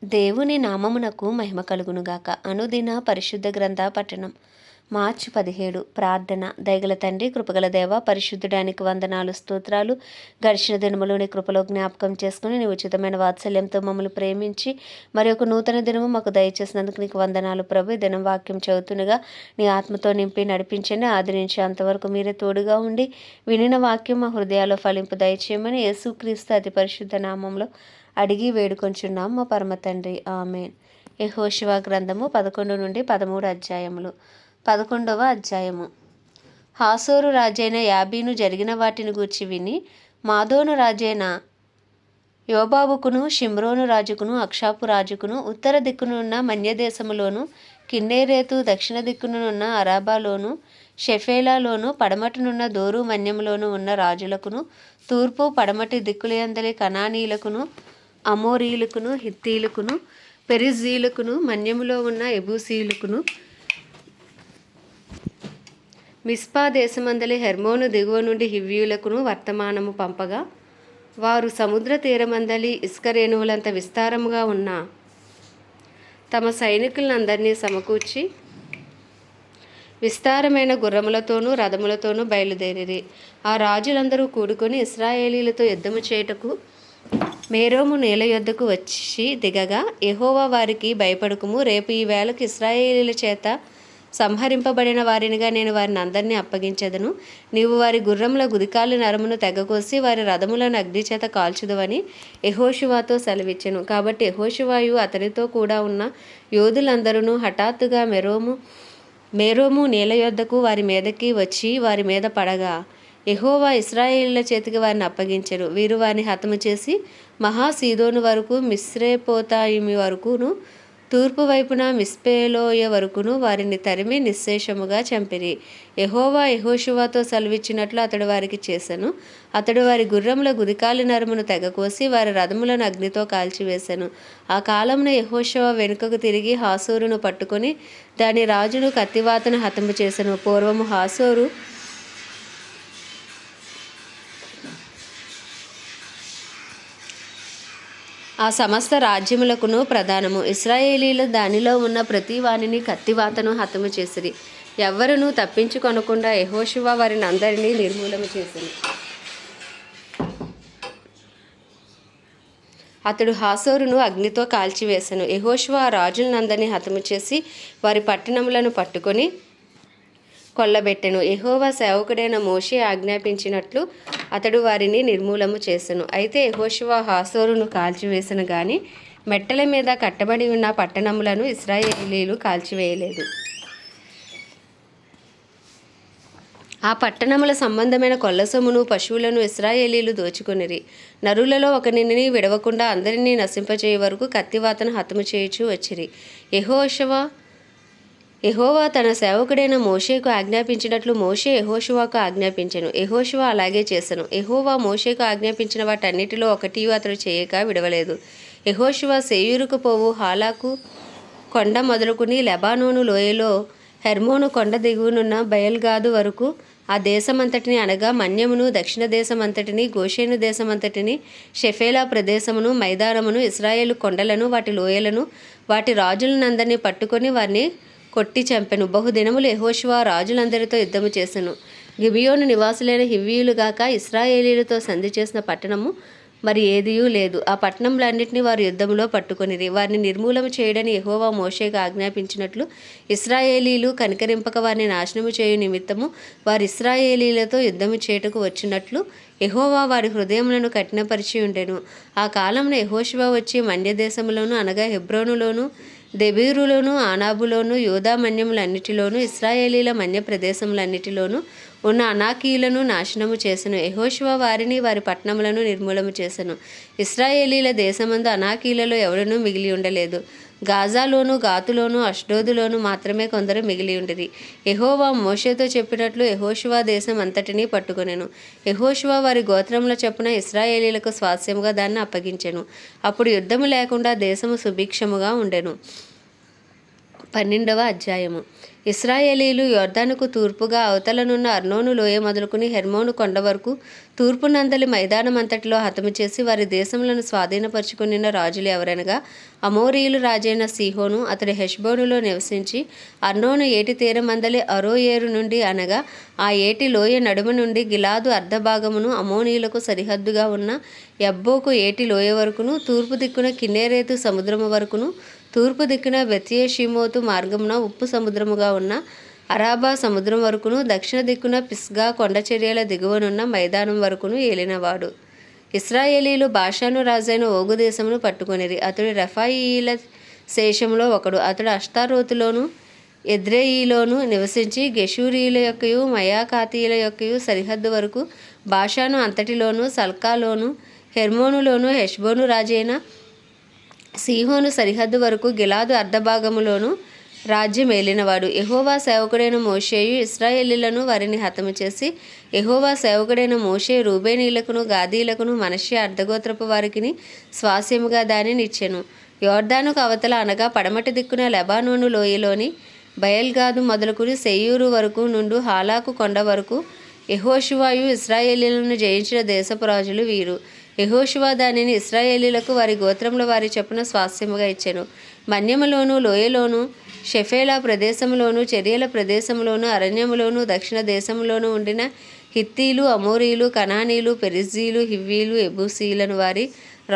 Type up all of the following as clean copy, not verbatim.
దేవుని నామమునకు మహిమ కలుగునుగాక. అనుదిన పరిశుద్ధ గ్రంథ పఠనం. మార్చి 17. ప్రార్థన. దయగల తండ్రి, కృపగల దేవ, పరిశుద్ధుడానికి వందనాలు, స్తోత్రాలు. గడిచిన దినములు నీ కృపలో జ్ఞాపకం చేసుకుని నీ ఉచితమైన వాత్సల్యంతో మమ్మల్ని ప్రేమించి మరి ఒక నూతన దినము మాకు దయచేసినందుకు నీకు వందనాలు ప్రభు. ఈ దినం వాక్యం చదువుతుండగా నీ ఆత్మతో నింపి నడిపించండి. ఆది నుంచి అంతవరకు మీరే తోడుగా ఉండి వినిన వాక్యం మా హృదయాల్లో ఫలింపు దయచేయమని యేసుక్రీస్తు అతి పరిశుద్ధ నామంలో అడిగి వేడుకొంచున్నాం మా పరమ తండ్రి. ఆమెన్. యెహోషువ గ్రంథము 11 నుండి 13 అధ్యాయములు. 11వ అధ్యాయము. హాసోరు రాజైన యాబీను జరిగిన వాటిని గూర్చి విని మాదోను రాజైన యోబాబుకును, షిమ్రోను రాజుకును, అక్షాపు రాజుకును, ఉత్తర దిక్కునున్న మన్యదేశములోను, కిన్నెరేతు దక్షిణ దిక్కునున్న అరాబాలోను, షెఫేలాలోను, పడమటినున్న దోరు మన్యములోను ఉన్న రాజులకును, తూర్పు పడమటి దిక్కులందలి కనానీయులకును, అమోరీయులకును, హిత్తీయులకును, పెరిజీయులకును, మన్యములో ఉన్న ఎబూసీయులకును, మిస్పా దేశమందలి హెర్మోను దిగువ నుండి హివ్వీయులకును వర్తమానము పంపగా, వారు సముద్ర తీరమందలి ఇసుక రేణువులంత విస్తారముగా ఉన్న తమ సైనికులందరినీ సమకూర్చి విస్తారమైన గుర్రములతోనూ రథములతోనూ బయలుదేరిరి. ఆ రాజులందరూ కూడుకొని ఇశ్రాయేలీలతో యుద్ధము చేయుటకు మేరోము నేల యొద్దకు వచ్చి దిగగా, యెహోవా వారికి భయపడకుము, రేపు ఈ వేళకు ఇశ్రాయేలీల చేత సంహరింపబడిన వారినిగా నేను వారిని అందరినీ అప్పగించెదను. నీవు వారి గుర్రముల గుదికాలి నరమును తెగకోసి వారి రథములను అగ్ని చేత కాల్చుదువని యెహోషువతో సెలవిచ్చెను. కాబట్టి యెహోషువయు అతనితో కూడా ఉన్న యోధులందరూ హఠాత్తుగా మేరోము నేల యొద్దకు వారి మీదకి వచ్చి వారి మీద పడగా, యెహోవా ఇశ్రాయేలీయుల చేతికి వారిని అప్పగించెను. వీరు వారిని హతము చేసి మహాసీదోను వరకు, మిస్రేపోతాయిమి వరకును, తూర్పు వైపున మిస్పేలోయ వరకును వారిని తరిమి నిశ్శేషముగా చంపిరి. యెహోవా యెహోషువతో సెలవిచ్చినట్లు అతడు వారికి చేసెను. అతడు వారి గుర్రముల గుదికాలి నరమును తెగకోసి వారి రథములను అగ్నితో కాల్చివేశెను. ఆ కాలమున యెహోషువ వెనుకకు తిరిగి హాసోరును పట్టుకొని దాని రాజును కత్తివాతను హతము చేసెను. పూర్వము హాసోరు ఆ సమస్త రాజ్యములకును ప్రధానము. ఇశ్రాయేలీలు దానిలో ఉన్న ప్రతి వానిని కత్తివాతను హతము చేసిరి. ఎవ్వరునూ తప్పించుకొనకుండా యెహోషువ వారిని అందరినీ నిర్మూలము చేసెను. అతడు హాసోరును అగ్నితో కాల్చివేశెను. యెహోషువ ఆ రాజులందరినీ హతము చేసి వారి పట్టణములను పట్టుకొని కొల్లబెట్టెను. యెహోవా సేవకుడైన మోషే ఆజ్ఞాపించినట్లు అతడు వారిని నిర్మూలము చేసెను. అయితే యెహోషువ హాసోరును కాల్చివేసెను గాని మెట్టల మీద కట్టబడి ఉన్న పట్టణములను ఇశ్రాయేలీలు కాల్చివేయలేదు. ఆ పట్టణముల సంబంధమైన కొల్లసొమ్మును, పశువులను ఇశ్రాయేలీలు దోచుకొనిరి. నరులలో ఒకనిని విడవకుండా అందరినీ నశింపచేయ వరకు కత్తివాతను హతము చేయుచూ వచ్చిరి. యెహోవా తన సేవకుడైన మోషేకు ఆజ్ఞాపించినట్లు మోషే యెహోషువకు ఆజ్ఞాపించెను. యెహోషువ అలాగే చేసెను. యెహోవా మోషేకు ఆజ్ఞాపించిన వాటన్నిటిలో ఒకటియు అతడు చేయక విడవలేదు. యెహోషువ శేయూరుకు పోవు హాలాకు కొండ మొదలుకుని లెబానోను లోయలో హెర్మోను కొండ దిగువనున్న బయల్గాదు వరకు ఆ దేశమంతటిని అనగా మన్యమును, దక్షిణ దేశమంతటిని, గోషేను దేశమంతటిని, షెఫేలా ప్రదేశమును, మైదానమును, ఇశ్రాయేలు కొండలను, వాటి లోయలను, వాటి రాజులనందరినీ పట్టుకొని వారిని కొట్టి చంపెను. బహుదినములు యెహోషువ రాజులందరితో యుద్ధము చేసెను. గిబియోను నివాసులైన హివ్వీయులు గాక ఇశ్రాయేలీలతో సంధి చేసిన పట్టణము మరి ఏదియూ లేదు. ఆ పట్టణములన్నిటినీ వారు యుద్ధములో పట్టుకొనిరి. వారిని నిర్మూలము చేయడని యెహోవా మోషేకు ఆజ్ఞాపించినట్లు ఇశ్రాయేలీలు కనికరింపక వారిని నాశనము చేయు నిమిత్తము వారు ఇశ్రాయేలీలతో యుద్ధము చేయుటకు వచ్చినట్లు యెహోవా వారి హృదయములను కఠినపరిచి ఉండెను. ఆ కాలమున యెహోషువ వచ్చి మన్యదేశములోను అనగా హెబ్రోనులోను, దెబీరులోను, ఆనాబులోను, యూదా మన్యములన్నిటిలోను, ఇశ్రాయేలీల మన్య ప్రదేశములన్నిటిలోను ఉన్న అనాకీయులను నాశనము చేసెను. యెహోషువ వారిని వారి పట్టణములను నిర్మూలము చేసెను. ఇశ్రాయేలీల దేశమందు అనాకీయులలో ఎవడనూ మిగిలి ఉండలేదు. గాజాలోను, గాతులోను, అష్డోదులోను మాత్రమే కొందరు మిగిలి ఉండిరి. యెహోవా మోషేతో చెప్పినట్లు యెహోషువ దేశం అంతటినీ పట్టుకొనెను. యెహోషువ వారి గోత్రముల చొప్పున ఇశ్రాయేలీలకు స్వాస్యముగా దాన్ని అప్పగించెను. అప్పుడు యుద్ధము లేకుండా దేశము సుభిక్షముగా ఉండెను. 12వ అధ్యాయము. ఇశ్రాయేలీలు యొర్దానుకు తూర్పుగా అవతలనున్న అర్నోను లోయ మొదలుకుని హెర్మోను కొండ వరకు తూర్పునందలి మైదానం అంతటిలో హతము చేసి వారి దేశములను స్వాధీనపరుచుకున్న రాజులు ఎవరనగా అమోరీయులు రాజైన సీహోను, అతడి హెష్బోనులో నివసించి అర్నోను ఏటి తీరమందలి అరోయేరు నుండి అనగా ఆ ఏటి లోయ నడుమ నుండి గిలాదు అర్ధభాగమును అమోనీయులకు సరిహద్దుగా ఉన్న యబ్బోకు ఏటి లోయ వరకును తూర్పు దిక్కున కిన్నెరేతు సముద్రము వరకును తూర్పు దిక్కున బెత్యేషీమోతు మార్గమున ఉప్పు సముద్రముగా ఉన్న అరాబా సముద్రం వరకును దక్షిణ దిక్కున పిస్గా కొండచర్యల దిగువనున్న మైదానం వరకును ఏలినవాడు. ఇశ్రాయేలీలు బాషాను రాజైన ఓగు దేశమును పట్టుకొనిరి. అతడు రెఫాయీల శేషంలో ఒకడు. అతడు అష్తారోతులోను ఎద్రెయిలోను నివసించి గెషూరీల యొక్కయు మయాకాతీయుల యొక్కయు సరిహద్దు వరకు బాషాను అంతటిలోను సల్కాలోను హెర్మోనులోను హెష్బోను రాజైన సీహోను సరిహద్దు వరకు గిలాదు అర్ధభాగములోను రాజ్యం ఏలినవాడు. యెహోవా సేవకుడైన మోషేయు ఇశ్రాయేలీలను వారిని హతము చేసి యెహోవా సేవకుడైన మోషే రూబేనీలకును గాదీలకును మనష్య అర్ధగోత్రపు వారికిని స్వాస్యముగా దానిని ఇచ్చెను. యోర్దానుకు అవతల అనగా పడమటి దిక్కున లెబానోను లోయలోని బయల్గాదు మొదలుకుని సెయ్యూరు వరకు నుండు హాలాకు కొండ వరకు యెహోషువయు ఇశ్రాయేలీలను జయించిన దేశపు రాజులు వీరు. యెహోషువ దానిని ఇశ్రాయేలీలకు వారి గోత్రముల వారి చొప్పున స్వాస్యముగా ఇచ్చెను. మన్యములోను లోయలోను షెఫేలా ప్రదేశములోను చర్యల ప్రదేశములోను అరణ్యములోను దక్షిణ దేశములోను ఉండిన హిత్తీలు అమోరీలు కనానీలు పెరిజ్జీలు హివ్వీలు ఎబూసీలను వారి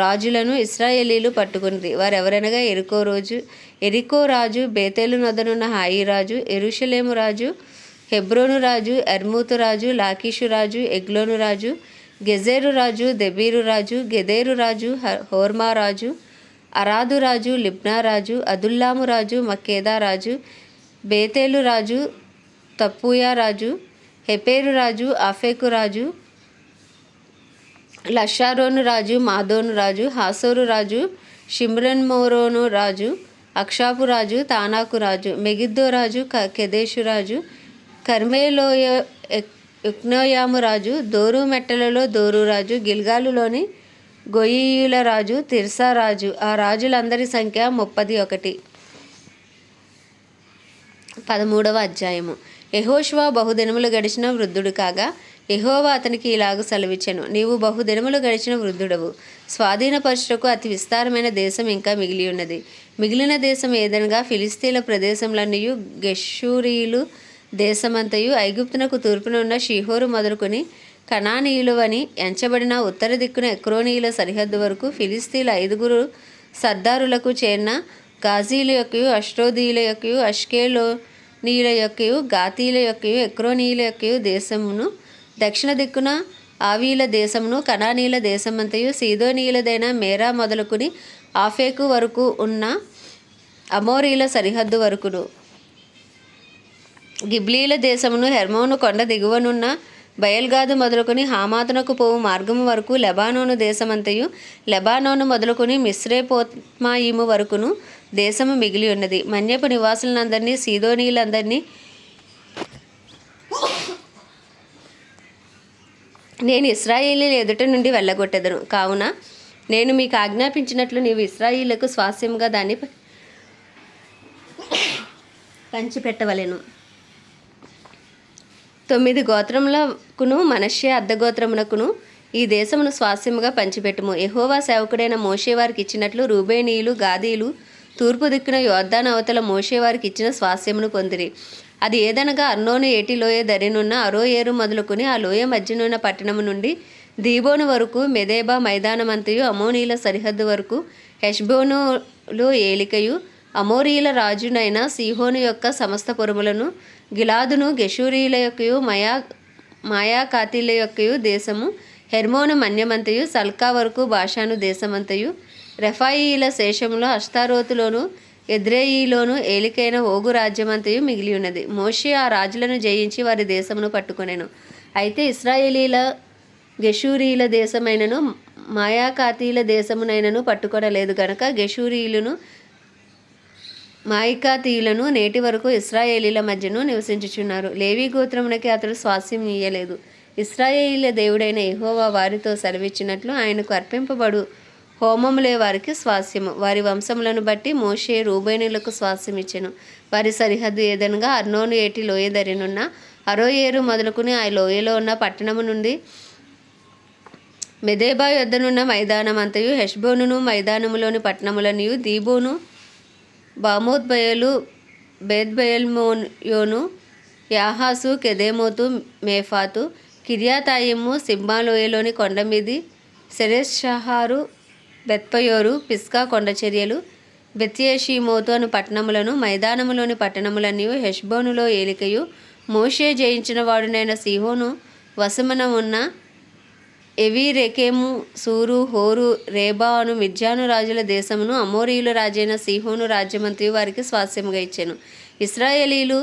రాజులను ఇశ్రాయేలీలు పట్టుకునిరి. వారెవరనగా ఎరికో రాజు బేతేలు నొద్దనున్న హాయి రాజు యెరూషలేము రాజు హెబ్రోను రాజు ఎర్మూతు రాజు లాకీషు రాజు ఎగ్లోను రాజు గెజెరు రాజు దెబీరు రాజు గెదేరు రాజు హోర్మా రాజు అరాదు రాజు లిబ్నా రాజు అదుల్లాము రాజు మక్కేదా రాజు బేతేలు రాజు తప్పూయా రాజు హెపేరు రాజు ఆఫేకు రాజు లషారోను రాజు మాదోను రాజు హాసోరు రాజు షిమ్రన్మోరోను రాజు అక్షాపు రాజు తానాకు రాజు మెగిద్దో రాజు కెదేషు రాజు కర్మేలోయ యుక్నోయాము రాజు దోరు మెట్టలలో దోరు రాజు గిల్గాలులోని గొయీయుల రాజు తిర్సా రాజు. ఆ రాజులందరి సంఖ్య 31. 13వ అధ్యాయము. యెహోషువ బహుదినములు గడిచిన వృద్ధుడు కాగా యెహోవా అతనికి ఇలాగ సెలవిచ్చెను. నీవు బహుదినములు గడిచిన వృద్ధుడవు. స్వాధీనపరచుటకు అతి విస్తారమైన దేశం ఇంకా మిగిలి ఉన్నది. మిగిలిన దేశం ఏదనగా ఫిలిస్తీన్ల ప్రదేశములన్నయు గెషూరీలు దేశమంతయు ఐగుప్తునకు తూర్పున ఉన్న షీహోరు మొదలుకొని కనానీయులు అని ఎంచబడిన ఉత్తర దిక్కున ఎక్రోనీయుల సరిహద్దు వరకు ఫిలిస్తీన్ల 5 సర్దారులకు చేరిన గాజీల యొక్కయు అష్డోదీయుల యొక్కయు అష్కెలోనీయుల యొక్కయు గాతీల యొక్కయు ఎక్రోనీయుల యొక్కయు దేశమును దక్షిణ దిక్కున ఆవీల దేశమును కనానీయుల దేశమంతయు సీదోనీయులదైన మేరా మొదలుకుని ఆఫేకు వరకు ఉన్న అమోరీల సరిహద్దు వరకును గిబ్లీల దేశమును హెర్మోను కొండ దిగువనున్న బయల్గాదు మొదలుకొని హామాతునకు పోవు మార్గము వరకు లెబానోను దేశమంతయు లెబానోను మొదలుకొని మిస్రేపోత్మాయిము వరకును దేశము మిగిలి ఉన్నది. మన్యపు నివాసులందరినీ సీదోనీయులందరినీ నేను ఇశ్రాయేలీల ఎదుట నుండి వెళ్ళగొట్టెదను. కావున నేను మీకు ఆజ్ఞాపించినట్లు నీవు ఇశ్రాయేలీలకు స్వాస్యముగా దాన్ని పంచిపెట్టవలెను. 9 గోత్రములకును మనష్య అర్ధగోత్రమునకును ఈ దేశమును స్వాస్యముగా పంచిపెట్టుము. యెహోవా సేవకుడైన మోషే వారికి ఇచ్చినట్లు రూబేనీయులు గాదీలు తూర్పు దిక్కున యోర్దాను అవతల మోషే వారికి ఇచ్చిన స్వాస్యమును పొందిరి. అది ఏదనగా అర్నోను ఏటి లోయ దరినున్న అరోయేరు మొదలుకొని ఆ లోయ మధ్యనున్న పట్టణము నుండి దీబోను వరకు మెదేబా మైదానమంతయు అమోనీల సరిహద్దు వరకు హెష్బోనులో ఏలికయు అమోరీల రాజునైన సీహోను యొక్క సమస్త పురములను గిలాదును గెషూరీల యొక్కయు మాయాకాతీల యొక్కయు దేశము హెర్మోను మన్యమంతయు సల్కా వరకు బాషాను దేశమంతయు రెఫాయీల శేషములో అష్తారోతులోను ఎద్రెయిలోను ఏలికైన ఓగు రాజ్యమంతయు మిగిలి ఉన్నది. మోషే ఆ రాజులను జయించి వారి దేశమును పట్టుకొనెను. అయితే ఇశ్రాయేలీల గెషూరీల దేశమైనను మాయాకాతీల దేశమునైనను పట్టుకొనలేదు గనక గెషూరీలను మాయికాతీయులను నేటి వరకు ఇశ్రాయేలీల మధ్యను నివసించుచున్నారు. లేవీ గోత్రమునకి అతడు స్వాస్యం ఇయ్యలేదు. ఇశ్రాయేలీల దేవుడైన యెహోవా వారితో సెలవిచ్చినట్లు ఆయనకు అర్పింపబడు హోమములే వారికి స్వాస్యము. వారి వంశములను బట్టి మోషే రూబేనీయులకు స్వాస్యం ఇచ్చెను. వారి సరిహద్దు ఏదనగా అర్నోను ఏటి లోయ దరినున్న అరోయేరు మొదలుకుని ఆ లోయలో ఉన్న పట్టణము నుండి మెదేబా యొద్దనున్న మైదానమంతయు, హెష్బోనును మైదానములోని పట్టణములనియు, దీబోను, బామోత్బయలు, బేత్బయల్మోయోను, యాహాసు, కెదేమోతు, మేఫాతు, కిర్యాతాయిము, సింబాలోయలోని కొండమీది, సెరెషహారు, బెత్పయోరు, పిస్కా కొండచర్యలు, బెత్యేషీమోతు అను పట్టణములను, మైదానములోని పట్టణములనియు, హెష్బోనులో ఏలికయు, మోషే జయించిన వాడునైన సీహోను వశమున ఉన్న ఎవిరెకెము, సూరు, హోరు, రేబా అను మిద్యాను రాజుల దేశమును అమోరీయుల రాజైన సీహోను రాజ్యమంతయు వారికి స్వాస్యముగా ఇచ్చెను. ఇశ్రాయేలీలు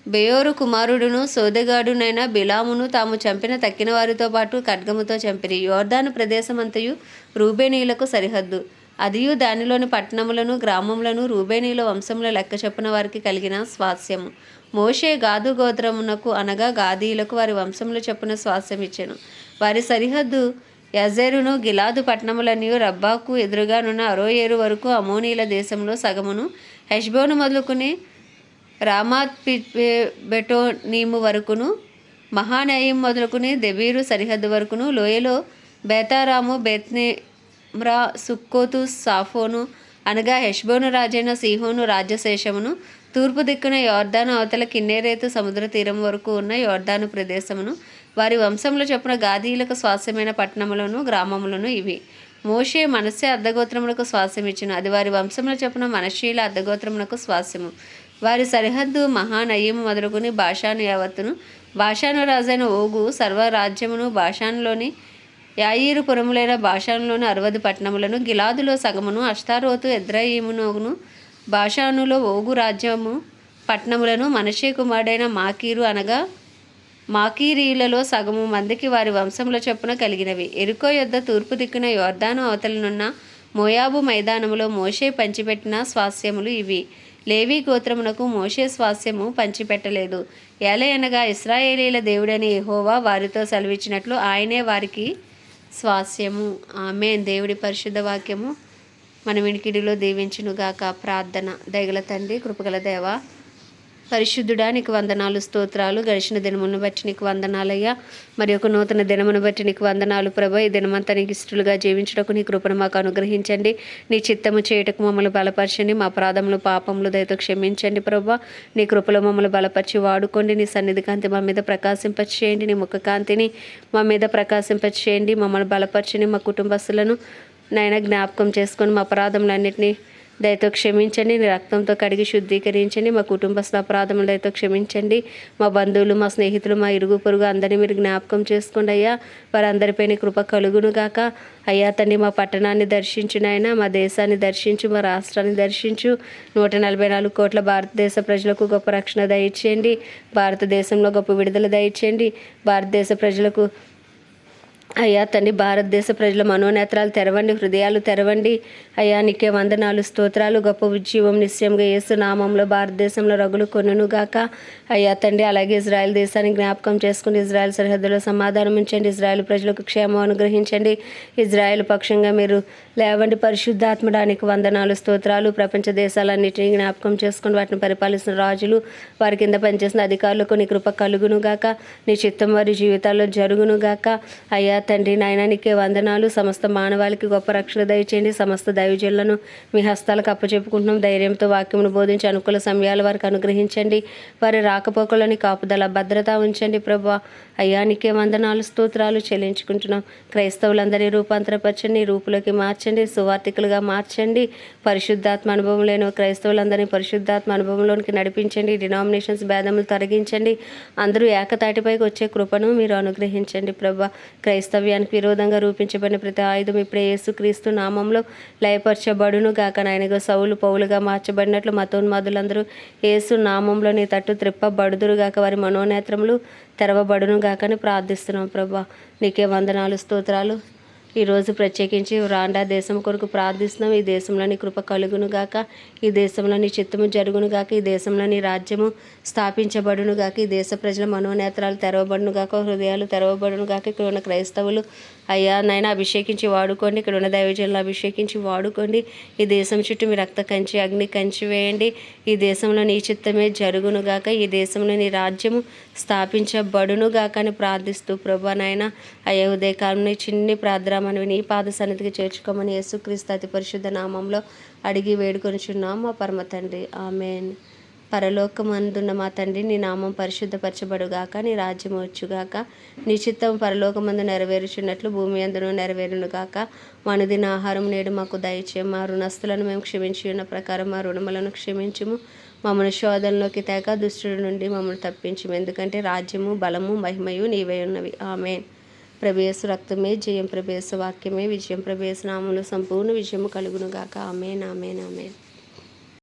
బెయోరు కుమారుడును సోదెగాడునైన బిలామును తాము చంపిన తక్కిన వారితో పాటు ఖడ్గముతో చంపిరి. యోర్దాను ప్రదేశమంతయు రూబేనీయులకు సరిహద్దు. అదియు దానిలోని పట్టణములను గ్రామములను రూబేనీయుల వంశముల లెక్క చొప్పున వారికి కలిగిన స్వాస్యము. మోషే గాదు గోత్రమునకు అనగా గాదీయులకు వారి వంశముల చొప్పున స్వాస్యం ఇచ్చెను. వారి సరిహద్దు యజేరును గిలాదు పట్టణములనియు, రబ్బాకు ఎదురుగానున్న అరోయేరు వరకు అమోనీల దేశంలో సగమును, హెష్బోను మొదలుకుని రామాత్ బెటోనీము వరకును, మహానయీం మొదలుకుని దెబీరు సరిహద్దు వరకును, లోయలో బేతారాము, బెత్నిమ్రా, సుక్కోతు, సాఫోను అనగా హెష్బోను రాజైన సీహోను రాజ్యశేషమును, తూర్పు దిక్కున యోర్దాను అవతల కిన్నెరేతు సముద్ర తీరం వరకు ఉన్న యోర్దాను ప్రదేశమును, వారి వంశముల చొప్పున గాదీయులకు స్వాస్యమైన పట్టణములను గ్రామములను ఇవి. మోషే మనస్సే అర్ధగోత్రములకు స్వాస్యం ఇచ్చెను. అది వారి వంశముల చొప్పున మనష్షీల అర్ధగోత్రమునకు స్వాస్యము. వారి సరిహద్దు మహానయీము మొదలుకుని బాషాను యావత్తును. బాషాను రాజైన ఓగు సర్వరాజ్యమును, బాషానులోని యాయీరు పురములైన బాషానులోని 60 పట్టణములను, గిలాదులో సగమును, అష్తారోతు, ఎద్రయీమునోను, బాషానులో ఓగు రాజ్యము పట్టణములను, మనష్షే కుమారుడైన మాకీరు అనగా మాకీరీయులలో సగము మందికి వారి వంశముల చొప్పున కలిగినవి. ఎరుకో యొద్ద తూర్పు దిక్కున యోర్దాను అవతలనున్న మోయాబు మైదానములో మోషే పంచిపెట్టిన స్వాస్యములు ఇవి. లేవీ గోత్రమునకు మోషే స్వాస్యము పంచిపెట్టలేదు. ఏలయనగా ఇశ్రాయేలీల దేవుడని యెహోవా వారితో సెలవిచ్చినట్లు ఆయనే వారికి స్వాస్యము. ఆమేన్. దేవుడి పరిశుద్ధ వాక్యము మన వినికిడిలో దీవించునుగాక. ప్రార్థన. దయగల తండ్రి, కృపగల దేవా, పరిశుద్ధుడా, నీకు వందనాలు, స్తోత్రాలు. గడిచిన దినమును బట్టి నీకు వందనాలయ్యా. మరి ఒక నూతన దినమును బట్టి నీకు వందనాలు ప్రభా. ఈ దినమంతా నీకు ఇష్టలుగా జీవించటకు నీ కృపను మాకు అనుగ్రహించండి. నీ చిత్తము చేయుటకు మమ్మల్ని బలపరచండి. మా అపరాధములు పాపములు దయతో క్షమించండి ప్రభా. నీ కృపలో మమ్మల్ని బలపరిచి వాడుకోండి. నీ సన్నిధి కాంతి మా మీద ప్రకాశింపచేయండి. నీ ముఖ కాంతిని మా మీద ప్రకాశింపచేయండి. మమ్మల్ని బలపరచండి. మా కుటుంబస్తులను నైనా జ్ఞాపకం చేసుకొని మా అపరాధములన్నింటినీ దయతో క్షమించండి. నీ రక్తంతో కడిగి శుద్ధీకరించండి. మా కుటుంబస్తుల అపరాధములు దయతో క్షమించండి. మా బంధువులు, మా స్నేహితులు, మా ఇరుగు పొరుగు అందరినీ మీరు జ్ఞాపకం చేసుకోండి అయ్యా. వారందరిపై నీ కృప కలుగును గాక. అయ్యా తండ్రి, మా పట్టణాన్ని దర్శించు నాయన, మా దేశాన్ని దర్శించు, మా రాష్ట్రాన్ని దర్శించు. 144 కోట్ల భారతదేశ ప్రజలకు గొప్ప రక్షణ దయచేయండి. భారతదేశంలో గొప్ప విడుదల దయచేయండి. భారతదేశ ప్రజలకు అయ్యా తండ్రి, భారతదేశ ప్రజల మనోనేత్రాలు తెరవండి, హృదయాలు తెరవండి. అయ్యా నీకే వందనాలు, స్తోత్రాలు. గొప్ప ఉజ్జీవం నిశ్చయంగా యేసు నామంలో భారతదేశంలో రగులు కొనుగాక. అయ్యా తండ్రి, అలాగే ఇజ్రాయెల్ దేశాన్ని జ్ఞాపకం చేసుకుని ఇజ్రాయెల్ సరిహద్దులో సమాధానం ఉంచండి. ఇజ్రాయెల్ ప్రజలకు క్షేమం అనుగ్రహించండి. ఇజ్రాయెల్ పక్షంగా మీరు లేవండి. పరిశుద్ధాత్మడానికి వందనాలు, స్తోత్రాలు. ప్రపంచ దేశాలన్నింటినీ జ్ఞాపకం చేసుకుని వాటిని పరిపాలిస్తున్న రాజులు, వారి కింద పనిచేసిన అధికారులకు నీ కృప కలుగునుగాక. నీ చిత్తం వారి జీవితాల్లో జరుగునుగాక. అయ్యా తండ్రి నాయన నీకే వందనాలు. సమస్త మానవాళికి గొప్ప రక్షణ దయచేయండి. సమస్త దైవజనులను మీ హస్తాలకు అప్పచెప్పుకుంటున్నాం. ధైర్యంతో వాక్యమును బోధించి అనుకూల సమయాలు వారికి అనుగ్రహించండి. వారి రాకపోకలని కాపుదల భద్రత ఉంచండి ప్రభా. అయ్యా నీకే వందనాలు, స్తోత్రాలు చెల్లించుకుంటున్నాం. క్రైస్తవులందరి రూపాంతరపరచండి, రూపులోకి మార్చండి, సువార్థికులుగా మార్చండి. పరిశుద్ధాత్మ అనుభవం లేని క్రైస్తవులందరినీ పరిశుద్ధాత్మ అనుభవంలోనికి నడిపించండి. డినామినేషన్స్ భేదములు తొలగించండి. అందరూ ఏకతాటిపైకి వచ్చే కృపను మీరు అనుగ్రహించండి ప్రభా. క్రైస్తవ్యానికి విరోధంగా రూపించబడిన ప్రతి ఆయుధం ఇప్పుడే యేసుక్రీస్తు నామంలో లయపరచబడును గాక. నాయనగా సౌలు పౌలుగా మార్చబడినట్లు మతోన్మాదులందరూ యేసు నామంలో నీ తట్టు త్రిప్పబడుదురు గాక. వారి మనోనేత్రములు తెరవబడును గాక అని ప్రార్థిస్తున్నాం ప్రభా. నీకే వందనాలు, స్తోత్రాలు. ఈరోజు ప్రత్యేకించి రాండా దేశం కొరకు ప్రార్థిస్తున్నాం. ఈ దేశంలో నీ కృప కలుగును గాక. ఈ దేశంలో నీ చిత్తము జరుగును గాక. ఈ దేశంలో నీ రాజ్యము స్థాపించబడును గాక. ఈ దేశ ప్రజల మనోనేత్రాలు తెరవబడును గాక, హృదయాలు తెరవబడును గాక. ఇక్కడ ఉన్న క్రైస్తవులు అయ్యా నైనా అభిషేకించి వాడుకోండి. ఇక్కడ ఉన్న దైవజనులు అభిషేకించి వాడుకోండి. ఈ దేశం చుట్టూ మీ రక్త కంచి అగ్ని కంచి వేయండి. ఈ దేశంలో నీ చిత్తమే జరుగునుగాక, ఈ దేశంలో నీ రాజ్యము స్థాపించబడునుగాక అని ప్రార్థిస్తూ ప్రభా నాయన అయ్యా ఉదయకాలంలో చిన్ని ప్రార్థన మనవి నీ పాద సన్నిధికి చేర్చుకోమని యేసుక్రీస్తు అతి పరిశుద్ధ నామంలో అడిగి వేడుకొనిచున్నాం మా పరమ తండ్రి. ఆమెన్. పరలోకమందున్న మా తండ్రి, నీ నామం పరిశుద్ధపరచబడుగాక, నీ రాజ్యం వచ్చుగాక, నీ చిత్తం పరలోకమందు నెరవేరుచున్నట్లు భూమి అందును నెరవేరునుగాక. మా అనుదిన ఆహారం నేడు మాకు దయచేయం. మా రుణస్తులను మేము క్షమించి ఉన్న ప్రకారం మా రుణములను క్షమించుము. మమ్మల్ని శోధనలోకి తేక దుష్టుడి నుండి మమ్మల్ని తప్పించుము. ఎందుకంటే రాజ్యము బలము మహిమయు నీవే ఉన్నవి. ఆమెన్. ప్రభు రక్తమే జయం, ప్రభు వాక్యమే విజయం, ప్రభు నామములో సంపూర్ణ విజయము కలుగునుగాక. Amen amen amen.